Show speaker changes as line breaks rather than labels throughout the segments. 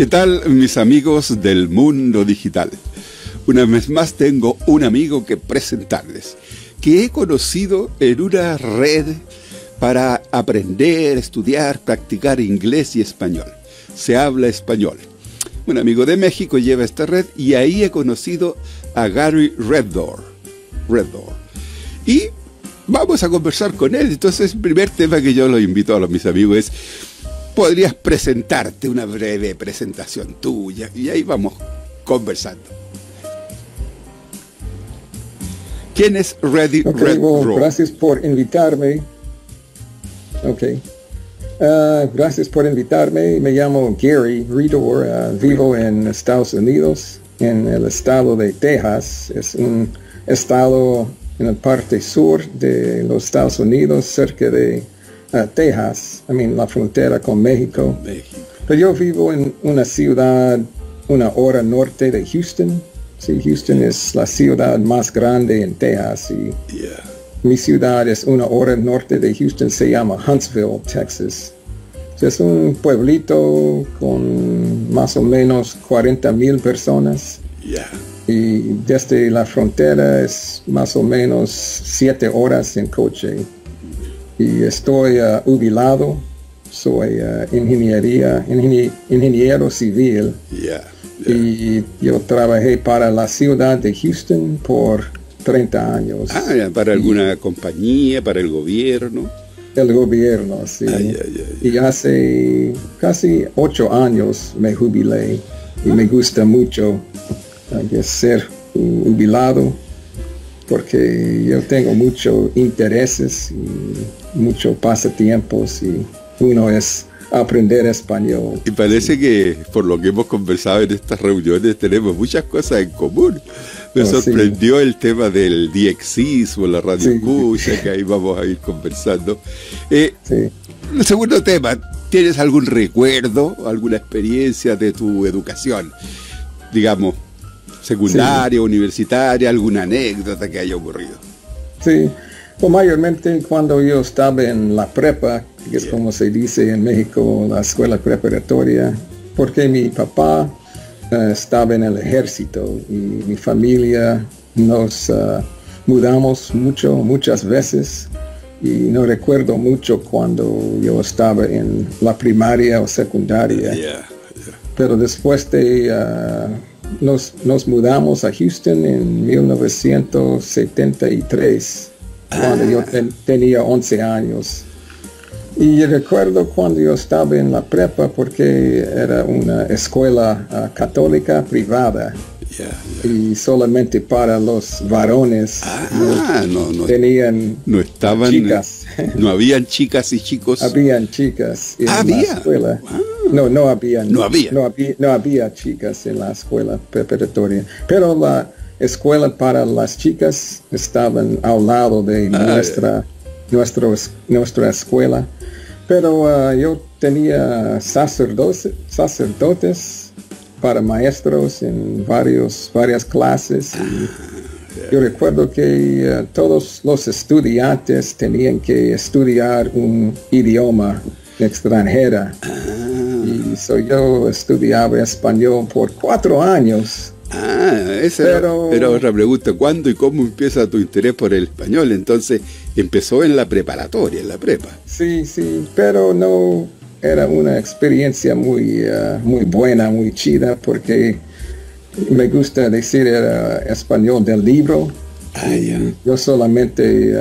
¿Qué tal, mis amigos del mundo digital? Una vez más tengo un amigo que presentarles, que he conocido en una red para aprender, estudiar, practicar inglés y español. Se habla español. Un amigo de México lleva esta red y ahí he conocido a Gary Reddoor. Y vamos a conversar con él. Entonces, el primer tema que yo lo invito a mis amigos es: ¿podrías presentarte, una breve presentación tuya? Y ahí vamos conversando. ¿Quién es Reddoor?
Gracias por invitarme. Gracias por invitarme. Me llamo Gary Reddoor. Vivo en Estados Unidos, en el estado de Texas. Es un estado en la parte sur de los Estados Unidos, cerca de Texas, la frontera con México. Pero yo vivo en una ciudad una hora norte de Houston. Sí, Houston es la ciudad más grande en Texas y mi ciudad es una hora norte de Houston, se llama Huntsville, Texas. Es un pueblito con más o menos 40,000 personas. Y desde la frontera es más o menos 7 horas en coche. Y estoy jubilado, soy ingeniero civil. Y yo trabajé para la ciudad de Houston por 30 años.
¿Para alguna compañía, para el gobierno?
El gobierno, sí. Y hace casi 8 años me jubilé y me gusta mucho ser jubilado porque yo tengo muchos intereses y muchos pasatiempos y uno es aprender español.
Y parece que por lo que hemos conversado en estas reuniones tenemos muchas cosas en común. Me sorprendió el tema del diexismo, la radio escucha, que ahí vamos a ir conversando. El segundo tema, ¿tienes algún recuerdo, alguna experiencia de tu educación? Digamos, secundaria, universitaria, alguna anécdota que haya ocurrido.
Sí, pues mayormente cuando yo estaba en la prepa, que es como se dice en México, la escuela preparatoria, porque mi papá estaba en el ejército y mi familia nos mudamos muchas veces y no recuerdo mucho cuando yo estaba en la primaria o secundaria. Pero después de nos mudamos a Houston en 1973, cuando yo tenía 11 años. Y recuerdo cuando yo estaba en la prepa, porque era una escuela católica privada y solamente para los varones. No estaban chicas.
No habían chicas y chicos.
Habían chicas en la escuela. No había chicas en la escuela preparatoria, pero la escuela para las chicas estaban al lado de nuestra escuela. Pero yo tenía sacerdotes para maestros en varias clases. Y yo recuerdo que todos los estudiantes tenían que estudiar un idioma extranjero. Y yo estudiaba español por 4 años.
Esa era otra pregunta. ¿Cuándo y cómo empieza tu interés por el español? Entonces, empezó en la preparatoria, en la prepa. Sí,
pero no era una experiencia muy buena, muy chida, porque me gusta decir era español del libro. Yo solamente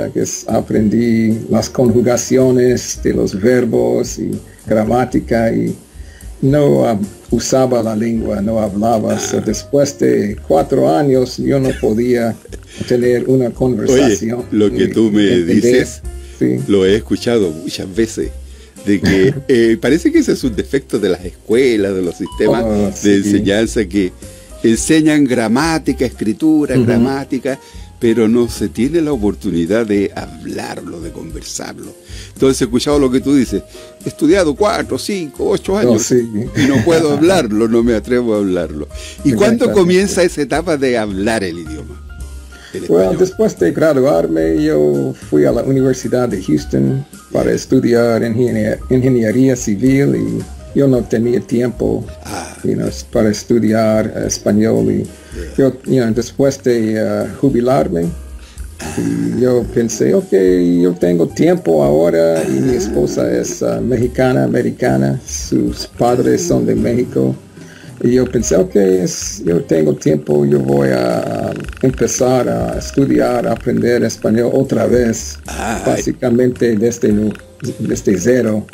aprendí las conjugaciones de los verbos y gramática y no usaba la lengua, no hablaba. Después de 4 años yo no podía tener una conversación.
Oye, lo que tú me dices, lo he escuchado muchas veces, de que parece que ese es un defecto de las escuelas, de los sistemas de enseñanza, que enseñan gramática, escritura, gramática, pero no se tiene la oportunidad de hablarlo, de conversarlo. Entonces he escuchado lo que tú dices: he estudiado 4, 5, 8 años y no puedo hablarlo, no me atrevo a hablarlo. ¿Y cuándo comienza esa etapa de hablar el idioma?
Bueno, después de graduarme, yo fui a la Universidad de Houston para estudiar ingeniería civil y yo no tenía tiempo para estudiar español. Y yo, después de jubilarme, y yo pensé, ok, yo tengo tiempo ahora y mi esposa es mexicana, americana, sus padres son de México. Y yo pensé, ok, yo tengo tiempo, yo voy a empezar a estudiar, a aprender español otra vez, básicamente desde cero.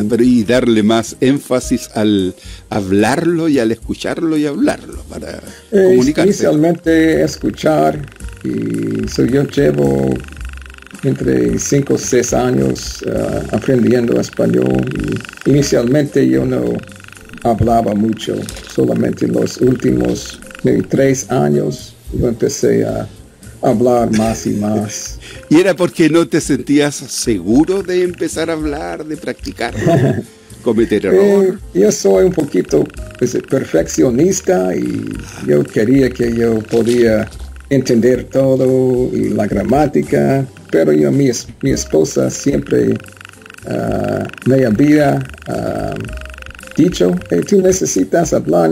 Pero y darle más énfasis al hablarlo y al escucharlo y hablarlo para comunicarse.
Inicialmente escuchar, y yo llevo entre 5 o 6 años aprendiendo español. Y inicialmente yo no hablaba mucho, solamente los últimos 3 años yo empecé a hablar más y más.
¿Y era porque no te sentías seguro de empezar a hablar, de practicar, cometer error?
Yo soy un poquito perfeccionista y yo quería que yo podía entender todo y la gramática, pero mi esposa siempre me había dicho, tú necesitas hablar,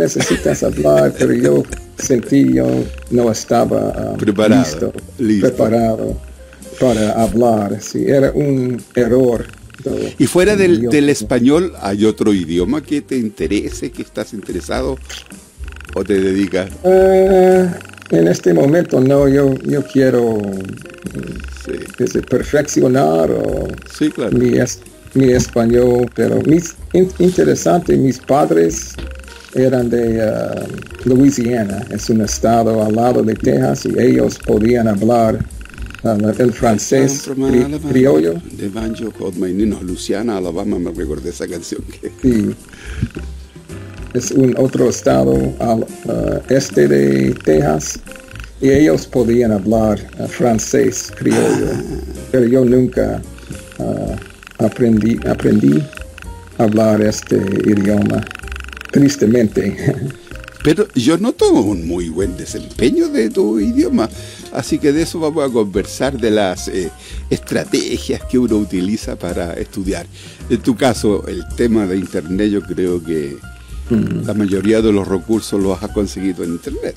pero yo sentí yo no estaba preparado para hablar. Sí, era un error.
¿Y fuera del español hay otro idioma que te interese, que estás interesado o te dedicas?
En este momento no, yo quiero perfeccionar
claro,
mi español, pero interesante, mis padres eran de Louisiana, es un estado al lado de Texas, y ellos podían hablar el francés criollo.
De Banjo, Louisiana, Alabama, me recordé esa canción.
Sí. Es un otro estado al este de Texas, y ellos podían hablar francés criollo, pero yo nunca aprendí a hablar este idioma, tristemente.
Pero yo noto un muy buen desempeño de tu idioma, así que de eso vamos a conversar, de las estrategias que uno utiliza para estudiar. En tu caso, el tema de Internet, yo creo que la mayoría de los recursos los has conseguido en Internet.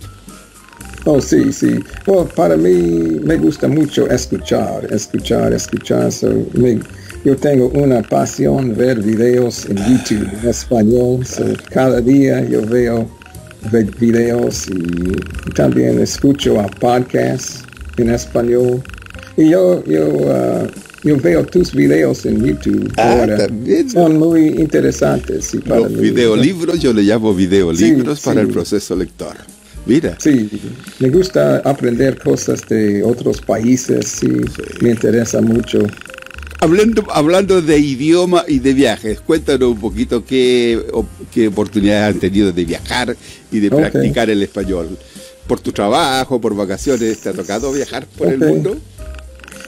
Oh, sí. Bueno, para mí me gusta mucho escuchar. Yo tengo una pasión ver videos en YouTube en español. Cada día yo veo videos y también escucho a podcasts en español. Y yo veo tus videos en YouTube ahora.
También.
Son muy interesantes. Y para
los videolibros, yo le llamo videolibros para el proceso lector. Mira.
Sí, me gusta aprender cosas de otros países, me interesa mucho.
Hablando de idioma y de viajes, cuéntanos un poquito qué oportunidades han tenido de viajar y de practicar el español. ¿Por tu trabajo, por vacaciones, te ha tocado viajar por el mundo?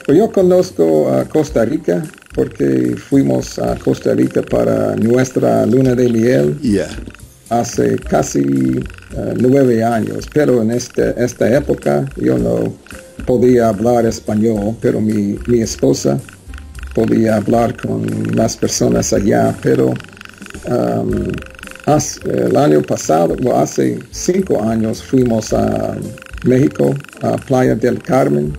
Pues yo conozco a Costa Rica porque fuimos a Costa Rica para nuestra luna de miel hace casi 9 años, pero en esta época yo no podía hablar español, pero mi esposa podía hablar con las personas allá, pero el año pasado, hace 5 años, fuimos a México, a Playa del Carmen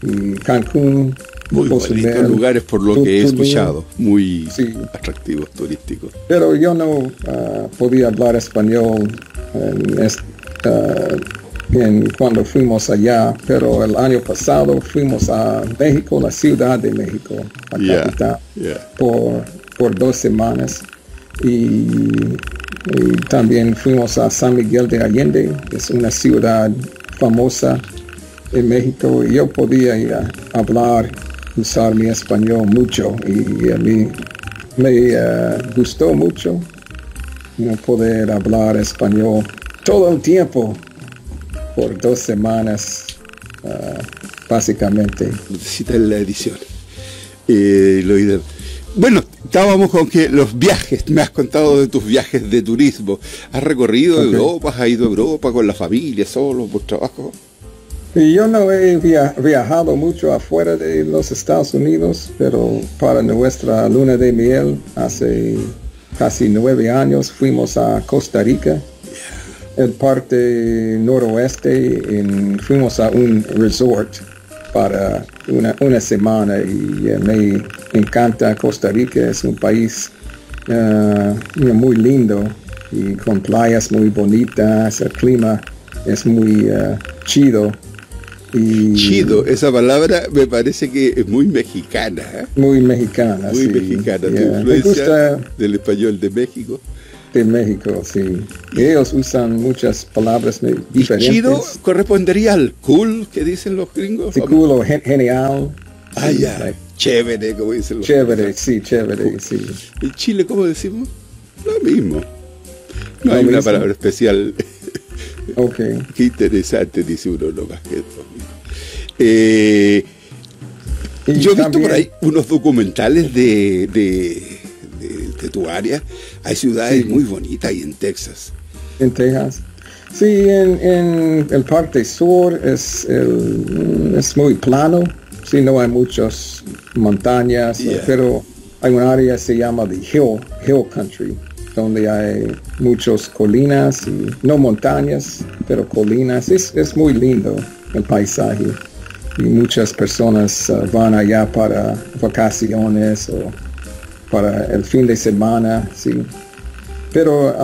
y Cancún.
Muy bonitos lugares por lo que he escuchado, muy atractivos, turísticos.
Pero yo no podía hablar español cuando fuimos allá, pero el año pasado fuimos a México, la Ciudad de México, la capital, por 2 semanas. Y también fuimos a San Miguel de Allende, que es una ciudad famosa en México, y yo podía usar mi español mucho, y a mí me gustó mucho poder hablar español todo el tiempo por 2 semanas, básicamente.
Necesita la edición. Bueno, estábamos con que los viajes, me has contado de tus viajes de turismo. ¿Has recorrido Europa? ¿Has ido a Europa con la familia, solo, por trabajo?
Y yo no he viajado mucho afuera de los Estados Unidos, pero para nuestra luna de miel hace casi 9 años, fuimos a Costa Rica, el parte noroeste, fuimos a un resort para una semana y me encanta Costa Rica. Es un país muy lindo y con playas muy bonitas, el clima es muy chido.
Chido, esa palabra me parece que es muy mexicana.
Muy mexicana,
muy
sí.
mexicana, tu
Me
influencia
gusta
del español de México.
de México, sí. Ellos usan muchas palabras
Y
diferentes.
chido correspondería al cool que dicen los gringos.
Sí, cool o genial.
Ah,
Sí,
ya,
like,
chévere, como dicen los
chévere, sí, chévere, sí.
En Chile, ¿cómo decimos? Lo mismo. No
Lo
hay una
mismo.
palabra especial.
Ok.
Qué interesante, dice uno nomás que es lo mismo.
Y
Yo he visto
también-
por ahí unos documentales de tu área. Hay ciudades
Sí.
muy bonitas ahí en Texas.
En Texas. Sí, en el parte sur es muy plano. Sí, no hay muchas montañas,
Yeah.
pero hay un área que se llama the Hill Country, donde hay muchas colinas, y no montañas, pero colinas. Es muy lindo el paisaje. Y muchas personas van allá para vacaciones o para el fin de semana, sí. Pero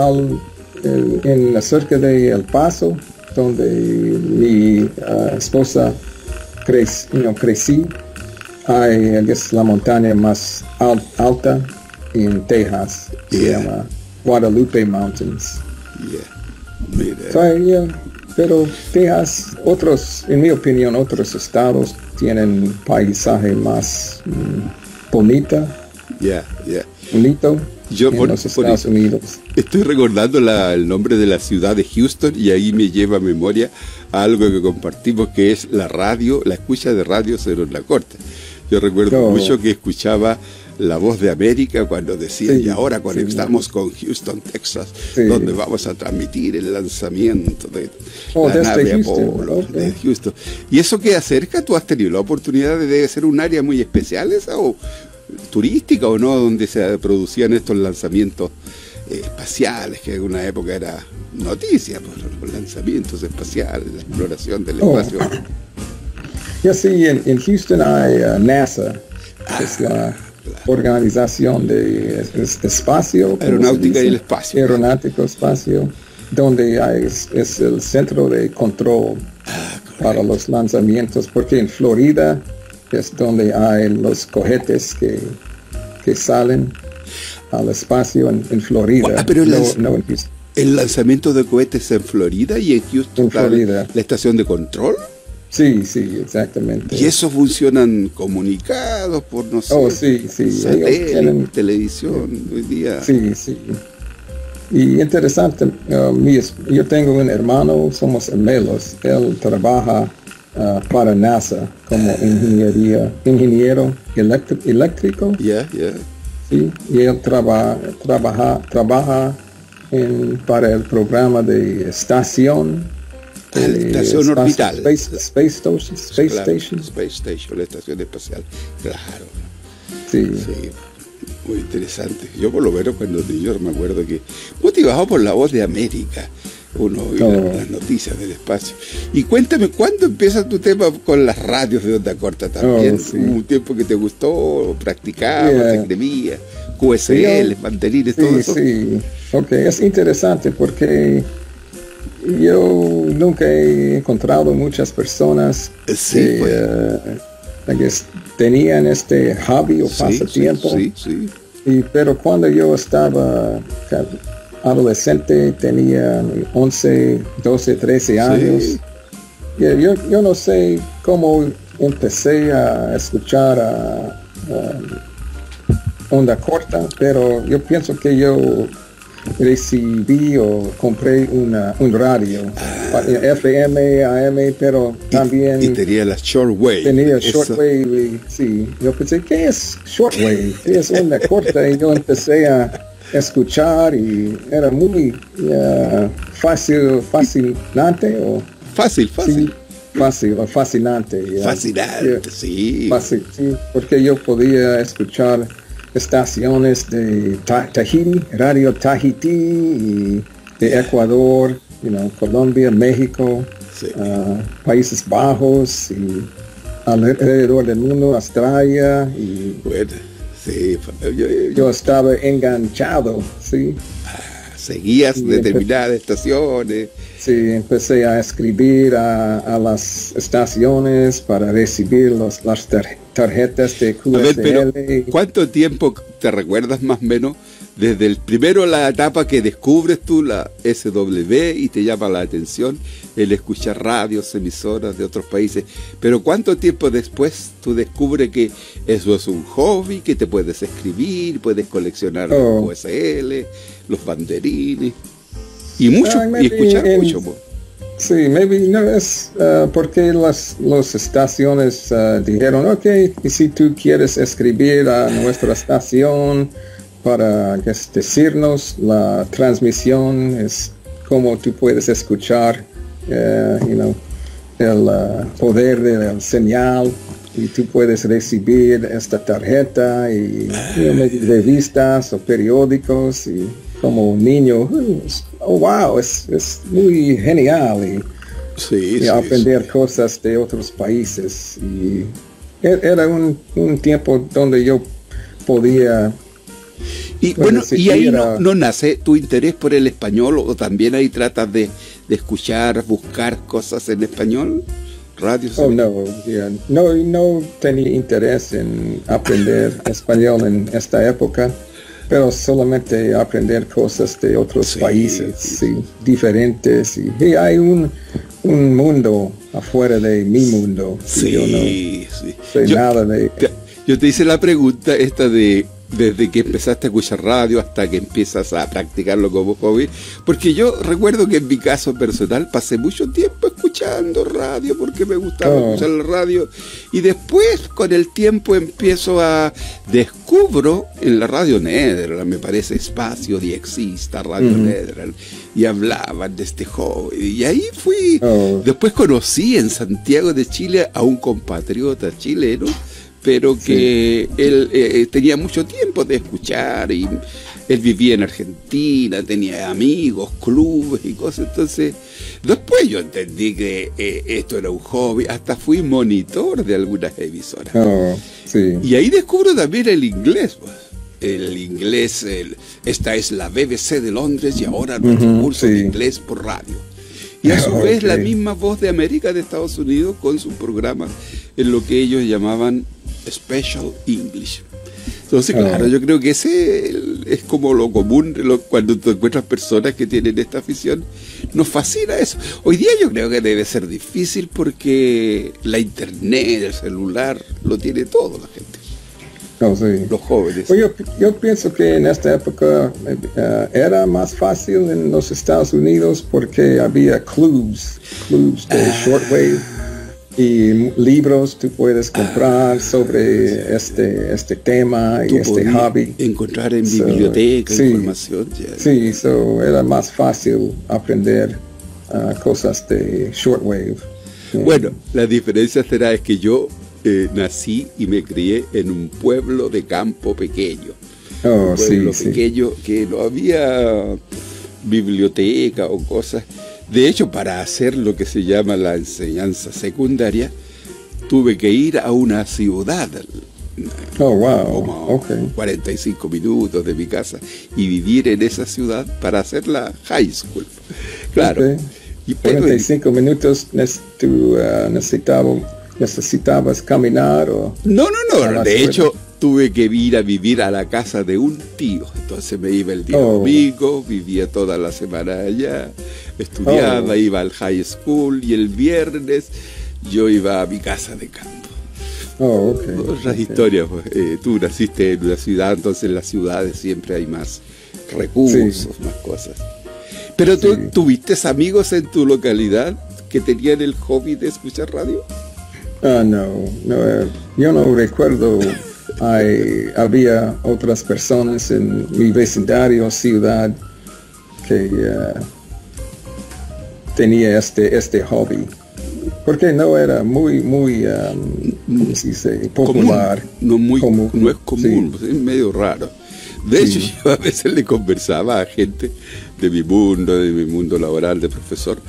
cerca de El Paso, donde mi esposa crecí, hay la montaña más alta en Texas, se
Yeah.
llama Guadalupe Mountains.
Yeah. Mira.
So, yeah, pero Texas, en mi opinión, otros estados tienen paisaje más bonito
Yo
en
por
los Estados
eso
Unidos.
estoy recordando el nombre de la ciudad de Houston y ahí me lleva a memoria a algo que compartimos, que es la radio, la escucha de radio en onda corta. Yo recuerdo mucho que escuchaba La Voz de América cuando decía,
Sí,
y ahora
sí.
conectamos con Houston, Texas,
Sí.
donde vamos a transmitir el lanzamiento de la
Desde
nave
Houston,
Apolo
ok.
de Houston. ¿Y eso queda cerca? ¿Tú has tenido la oportunidad de ser un área muy especial esa o turística o no, donde se producían estos lanzamientos espaciales, que en una época era noticia, pues, los lanzamientos espaciales, la exploración del espacio?
Ya sí, en Houston hay NASA, es la organización de espacio. ¿cómo se
Aeronáutica y
dice?
el espacio.
Aeronáutico espacio, donde es el centro de control para los lanzamientos, porque en Florida es donde hay los cohetes que salen al espacio en Florida.
Pero
no en Houston.
el lanzamiento de cohetes en Florida y en Houston,
En Florida.
la estación de control.
Sí, exactamente.
Y esos funcionan comunicados por, no sé,
Sí. Ellos
satélite,
tienen-
televisión, hoy día.
Sí. Y interesante, yo tengo un hermano, somos gemelos. Él trabaja para NASA como ingeniero eléctrico.
Ya.
Sí, y él trabaja para el programa de estación.
La estación orbital.
Space Station.
Space Station, la estación espacial. Claro.
Sí.
Sí, muy interesante. Yo por lo menos cuando niño me acuerdo que, motivado por La Voz de América, uno oía las noticias del espacio. Y cuéntame, ¿cuándo empieza tu tema con las radios de onda corta también?
Sí.
¿Hubo un tiempo que te gustó, practicabas, te escribías, QSL, banderines, todo eso?
Sí. Ok, es interesante porque yo nunca he encontrado muchas personas
Sí,
que tenían este hobby o pasatiempo.
Sí.
Pero cuando yo estaba adolescente, tenía 11, 12, 13 años.
Sí.
Yo no sé cómo empecé a escuchar onda corta, pero yo pienso que yo recibí o compré un radio, FM, AM, pero también
y tenía la shortwave.
tenía
Eso.
shortwave, sí. Yo pensé, ¿qué es shortwave? ¿Qué es onda corta? Y yo empecé a escuchar y era muy fascinante o
Fácil.
sí, fácil o fascinante.
Fascinante, sí.
Fácil, sí, porque yo podía escuchar estaciones de Tahiti, Radio Tahiti, y de Ecuador, Colombia, México,
Sí.
Países Bajos y alrededor del mundo, Australia, y
Bueno, sí,
yo estaba enganchado, ¿sí?
seguías
Y
determinadas estaciones.
Sí, empecé a escribir a las estaciones para recibir las tarjetas de
A ver, pero
QSL.
¿cuánto tiempo te recuerdas más o menos? Desde el primero la etapa que descubres tú la SW y te llama la atención el escuchar radios, emisoras de otros países, pero ¿cuánto tiempo después tú descubres que eso es un hobby, que te puedes escribir, puedes coleccionar los QSL, los banderines y mucho, y escuchar mucho?
Sí, no es porque las estaciones dijeron, ok, y si tú quieres escribir a nuestra estación para decirnos la transmisión, es como tú puedes escuchar el poder de la señal, y tú puedes recibir esta tarjeta y revistas o periódicos, y como un niño, oh wow, es muy genial y aprender cosas de otros países. Y era un tiempo donde yo podía.
Y bueno, y ahí no nace tu interés por el español, o también ahí tratas de escuchar, buscar cosas en español, radios.
No tenía interés en aprender español en esta época, pero solamente aprender cosas de otros países diferentes, y hay un mundo afuera de mi mundo. Yo no sé nada de.
Yo te hice la pregunta esta de desde que empezaste a escuchar radio hasta que empiezas a practicarlo como hobby, porque yo recuerdo que en mi caso personal pasé mucho tiempo escuchando radio porque me gustaba escuchar la radio, y después con el tiempo descubro en la radio Nederland, me parece Espacio Diexista, Radio Nederland, y hablaban de este hobby, y ahí fui. Después conocí en Santiago de Chile a un compatriota chileno, pero que él tenía mucho tiempo de escuchar, y él vivía en Argentina, tenía amigos, clubes y cosas. Entonces, después yo entendí que esto era un hobby, hasta fui monitor de algunas emisoras. Y ahí descubro también el inglés, pues. El inglés, esta es la BBC de Londres, y ahora nuestro curso de inglés por radio. Y a su vez la misma Voz de América de Estados Unidos con sus programas en lo que ellos llamaban Special English. Entonces, claro, yo creo que ese es como lo común cuando tú encuentras personas que tienen esta afición. Nos fascina eso. Hoy día yo creo que debe ser difícil porque la internet, el celular, lo tiene todo la gente. Los jóvenes.
Pues yo pienso que en esta época era más fácil en los Estados Unidos porque había clubs de shortwave y libros tú puedes comprar sobre este tema y este hobby.
Encontrar en biblioteca información.
Sí, era más fácil aprender cosas de shortwave.
Bueno, la diferencia será es que yo nací y me crié en un pueblo de campo pequeño. Un pueblo pequeño que no había biblioteca o cosas. De hecho, para hacer lo que se llama la enseñanza secundaria, tuve que ir a una ciudad. Como 45 minutos de mi casa, y vivir en esa ciudad para hacer la high school. Claro.
Y 45 minutos tú necesitabas caminar o...
No, de hecho tuve que ir a vivir a la casa de un tío, entonces me iba el día domingo, vivía toda la semana allá, estudiaba, iba al high school, y el viernes yo iba a mi casa de campo. Otras historias, pues. Tú naciste en una ciudad, entonces en las ciudades siempre hay más recursos, más cosas. Pero tú tuviste amigos en tu localidad que tenían el hobby de escuchar radio.
No, yo no recuerdo. Había otras personas en mi vecindario, ciudad, que tenía este hobby, porque no era muy ¿cómo se dice? Popular.
No es común,
sí.
Es medio raro. De hecho, yo a veces le conversaba a gente de mi mundo laboral de profesor,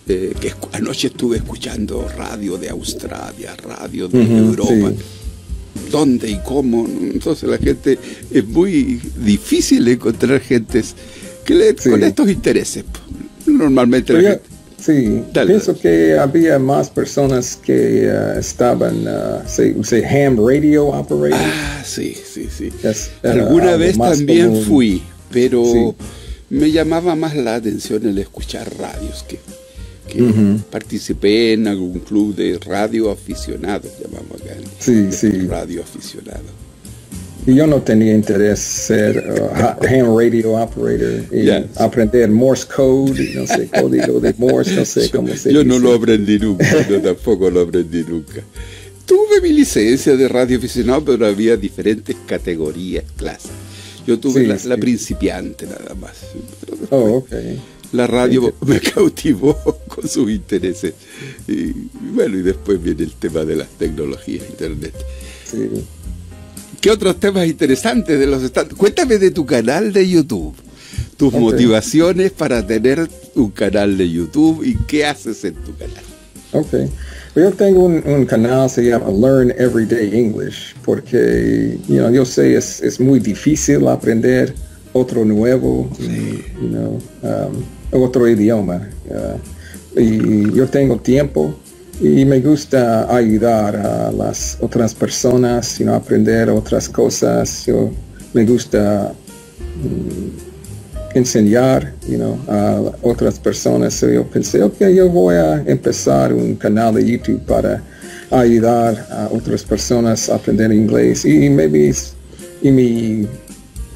que anoche estuve escuchando radio de Australia, radio de Europa. Sí. ¿Dónde y cómo? Entonces la gente, es muy difícil encontrar gentes con estos intereses. Normalmente la gente...
Sí, pienso que había más personas que estaban, ham radio operators.
Ah, sí. Alguna vez también común. Fui, pero me llamaba más la atención el escuchar radios, que participé en algún club de radio aficionados, llamamos acá. Radio aficionado.
Y yo no tenía interés ser ham radio operator y aprender Morse code, no sé, código de Morse, no sé cómo se dice.
Yo no lo aprendí nunca, yo tampoco lo aprendí nunca. Tuve mi licencia de radio aficionado, pero había diferentes categorías, clases. Yo tuve la principiante nada más. La radio me cautivó con sus intereses. Y bueno, y después viene el tema de las tecnologías, internet.
Sí.
¿Qué otros temas interesantes de los estados? Cuéntame de tu canal de YouTube, tus motivaciones para tener un canal de YouTube y qué haces en tu canal.
Yo tengo un canal, se llama Learn Everyday English, porque yo sé es muy difícil aprender otro nuevo, otro idioma. Y yo tengo tiempo. Y me gusta ayudar a las otras personas, aprender otras cosas. Me gusta enseñar, a otras personas. Yo pensé, yo voy a empezar un canal de YouTube para ayudar a otras personas a aprender inglés. Y mi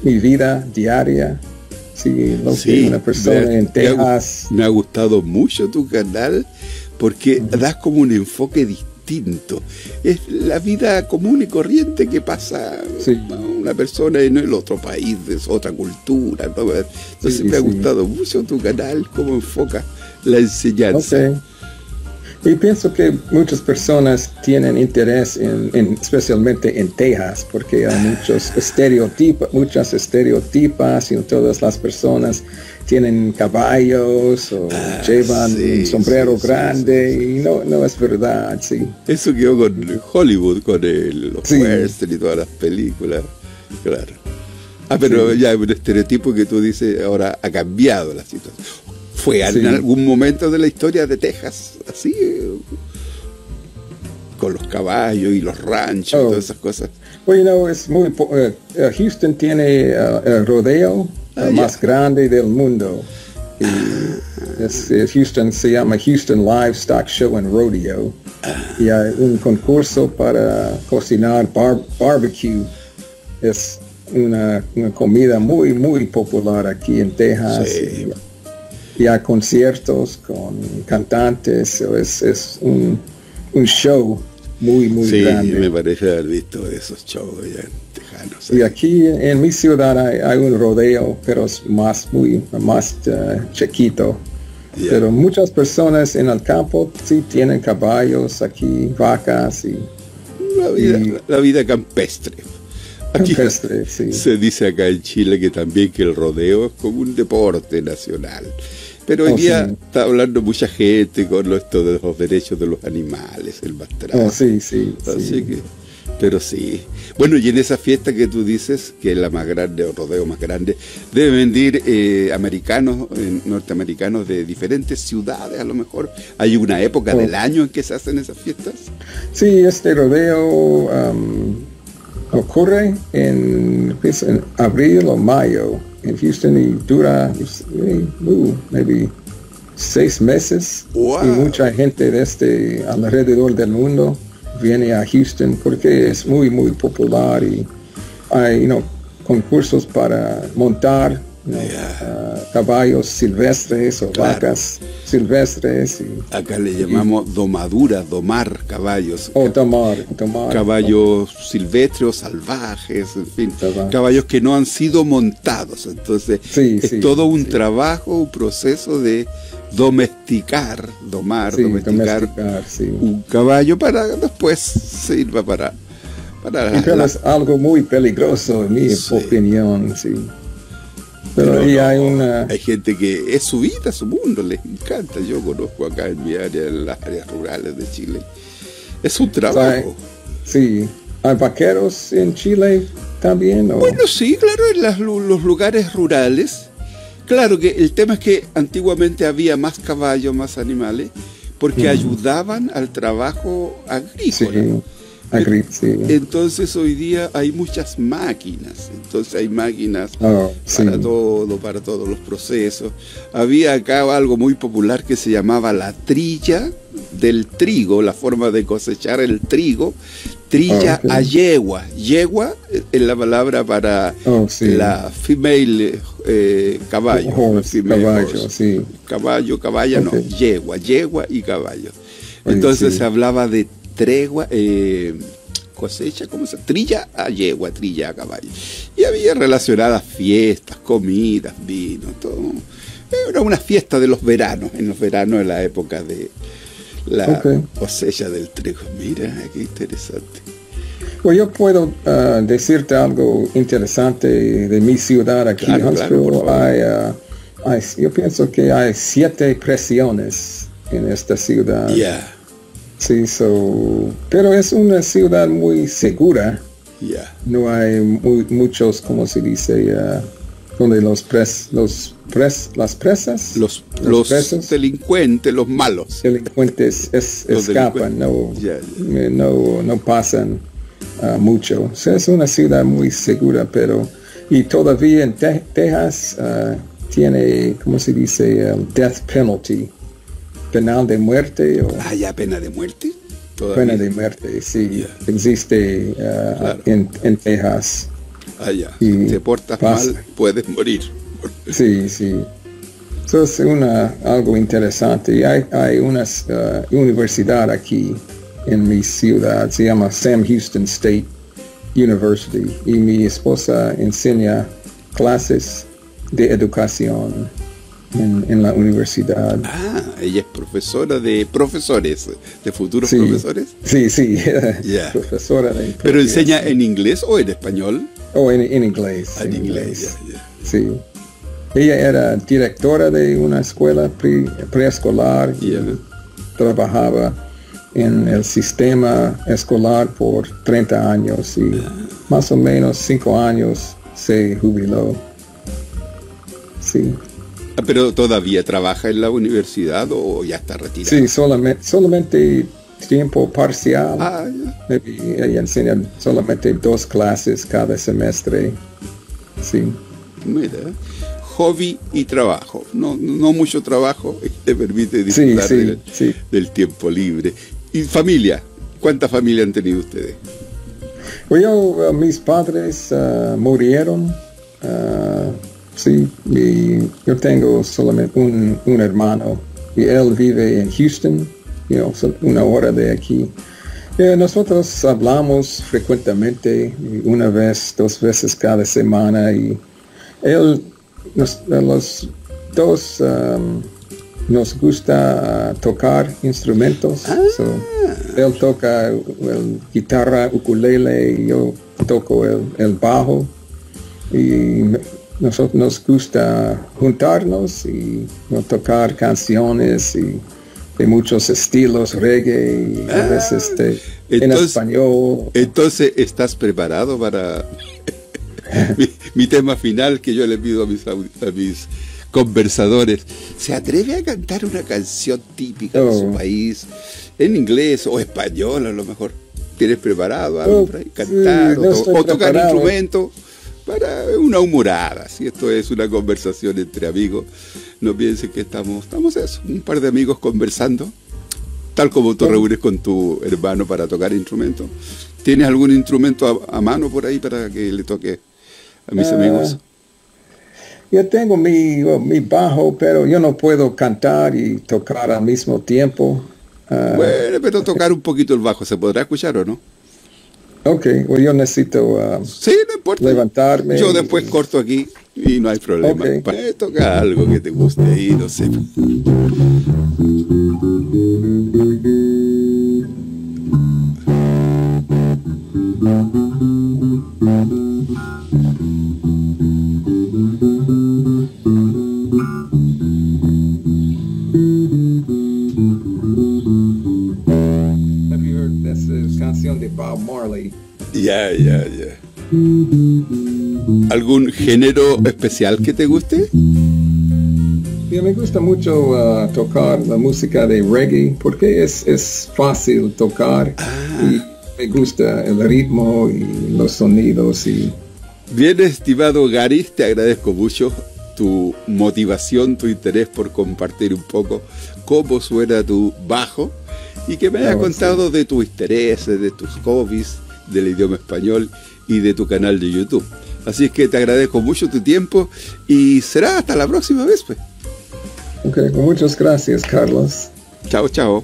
vida diaria. Una persona en Texas.
Me ha gustado mucho tu canal, porque das como un enfoque distinto. Es la vida común y corriente que pasa a una persona en el otro país, es otra cultura, ¿no? Entonces me ha gustado mucho tu canal, cómo enfoca la enseñanza.
Y pienso que muchas personas tienen interés especialmente en Texas, porque hay muchas estereotipas, y todas las personas tienen caballos o llevan un sombrero grande, y no es verdad,
Eso quedó con Hollywood, con los western y todas las películas, claro. Pero ya un estereotipo que tú dices ahora ha cambiado la situación. ¿Fue en algún momento de la historia de Texas así? Con los caballos y los ranchos, todas esas cosas.
Bueno, es muy... Houston tiene el rodeo más grande del mundo. Houston se llama Houston Livestock Show and Rodeo. Y hay un concurso para cocinar barbecue. Es una comida muy, muy popular aquí en Texas. Y hay conciertos con cantantes. Es un show muy, muy grande.
Sí, me parece haber visto esos shows allá en Tejanos.
Y aquí en mi ciudad hay un rodeo, pero es más chiquito. Pero muchas personas en el campo tienen caballos aquí, vacas y...
La vida campestre. Aquí se dice acá en Chile que también que el rodeo es como un deporte nacional. Pero hoy día está hablando mucha gente con esto de los derechos de los animales, el maltrato.
Así
que, pero sí. Bueno, y en esa fiesta que tú dices, que es la más grande, o rodeo más grande, deben venir norteamericanos de diferentes ciudades, a lo mejor. ¿Hay una época del año en que se hacen esas fiestas?
Sí, este rodeo ocurre en abril o mayo en Houston y dura maybe 6 meses.
Wow.
Y mucha gente de alrededor del mundo viene a Houston porque es muy, muy popular y hay concursos para montar caballos silvestres o vacas silvestres.
Acá le llamamos domar caballos.
Domar.
Caballos silvestres o salvajes, en fin, caballos que no han sido montados. Entonces, es todo un trabajo, un proceso de domesticar
sí.
un caballo para después sirva para
Pero es algo muy peligroso, en mi opinión, sí. Pero ahí hay
gente que es su vida, su mundo, les encanta. Yo conozco acá en mi área, en las áreas rurales de Chile. Es un trabajo.
Sí. ¿Hay vaqueros en Chile también? ¿O?
Bueno, sí, claro, en los lugares rurales. Claro que el tema es que antiguamente había más caballos, más animales, porque ayudaban al trabajo agrícola.
Sí.
Entonces hoy día hay muchas máquinas, hay máquinas para todos los procesos. Había acá algo muy popular que se llamaba la trilla del trigo, la forma de cosechar el trigo, trilla a yegua. Yegua es la palabra para la female caballo. Caballa no, yegua y caballo. Entonces se hablaba de tregua, cosecha, ¿cómo se llama? Trilla a yegua, trilla a caballo. Y había relacionadas fiestas, comidas, vinos, todo. Era una fiesta de los veranos, en los veranos de la época de la cosecha del trigo. Mira, qué interesante.
Pues yo puedo decirte algo interesante de mi ciudad aquí en Huntsville. Yo pienso que hay 7 presiones en esta ciudad. Sí, pero es una ciudad muy segura. No hay muchos, ¿cómo se dice? Donde las presas.
Los presos, delincuentes, los malos.
Delincuentes escapan, no pasan mucho. O sea, es una ciudad muy segura, y todavía en Texas tiene, ¿cómo se dice? Death penalty. Penal de muerte.
¿Ya pena de muerte?
¿Todavía? Pena de muerte, sí. Existe en Texas.
Si te portas mal, puedes morir.
Sí. Eso es algo interesante. Y hay una universidad aquí en mi ciudad, se llama Sam Houston State University. Y mi esposa enseña clases de educación en la universidad.
Ella es profesora de profesores, de futuros profesores.
Sí, profesora de...
¿Pero enseña en inglés o en español?
En inglés.
En inglés.
Sí. Ella era directora de una escuela preescolar y trabajaba en el sistema escolar por 30 años y más o menos 5 años se jubiló. Sí.
¿Pero todavía trabaja en la universidad o ya está retirada?
Sí, solamente tiempo parcial. Ella enseña solamente 2 clases cada semestre. Sí.
Mira, hobby y trabajo. No mucho trabajo, te permite disfrutar del tiempo libre. ¿Y familia? ¿Cuánta familia han tenido ustedes?
Pues mis padres murieron. Sí, yo tengo solamente un hermano y él vive en Houston, una hora de aquí. Nosotros hablamos frecuentemente, 1 vez, 2 veces cada semana y los dos nos gusta tocar instrumentos. Él toca guitarra, ukulele, y yo toco el bajo. Y nosotros nos gusta juntarnos y tocar canciones y de muchos estilos, reggae, y a veces en español.
Entonces, ¿estás preparado para mi tema final que yo le pido a mis conversadores? ¿Se atreve a cantar una canción típica de su país, en inglés o español a lo mejor? ¿Tienes preparado algo para cantar o tocar instrumento? Para una humorada, si esto es una conversación entre amigos, no piensen que estamos eso, un par de amigos conversando, tal como tú reúnes con tu hermano para tocar instrumentos. ¿Tienes algún instrumento a mano por ahí para que le toque a mis amigos?
Yo tengo mi bajo, pero yo no puedo cantar y tocar al mismo tiempo.
Bueno, pero tocar un poquito el bajo, ¿se podrá escuchar o no?
Ok, yo necesito
sí, no importa.
levantarme.
Yo después corto aquí Y no hay problema.
Okay.
Toca algo que te guste y no sé.
Have you heard this canción de Bob Marley?
Ya. ¿Algún género especial que te guste?
Sí, me gusta mucho tocar la música de reggae porque es fácil tocar y me gusta el ritmo y los sonidos.
Bien, estimado Gary, te agradezco mucho tu motivación, tu interés por compartir un poco cómo suena tu bajo y que me hayas contado de tus intereses, de tus hobbies, del idioma español y de tu canal de YouTube. Así es que te agradezco mucho tu tiempo y será hasta la próxima vez, pues.
Ok, muchas gracias, Carlos.
Chao.
Chao.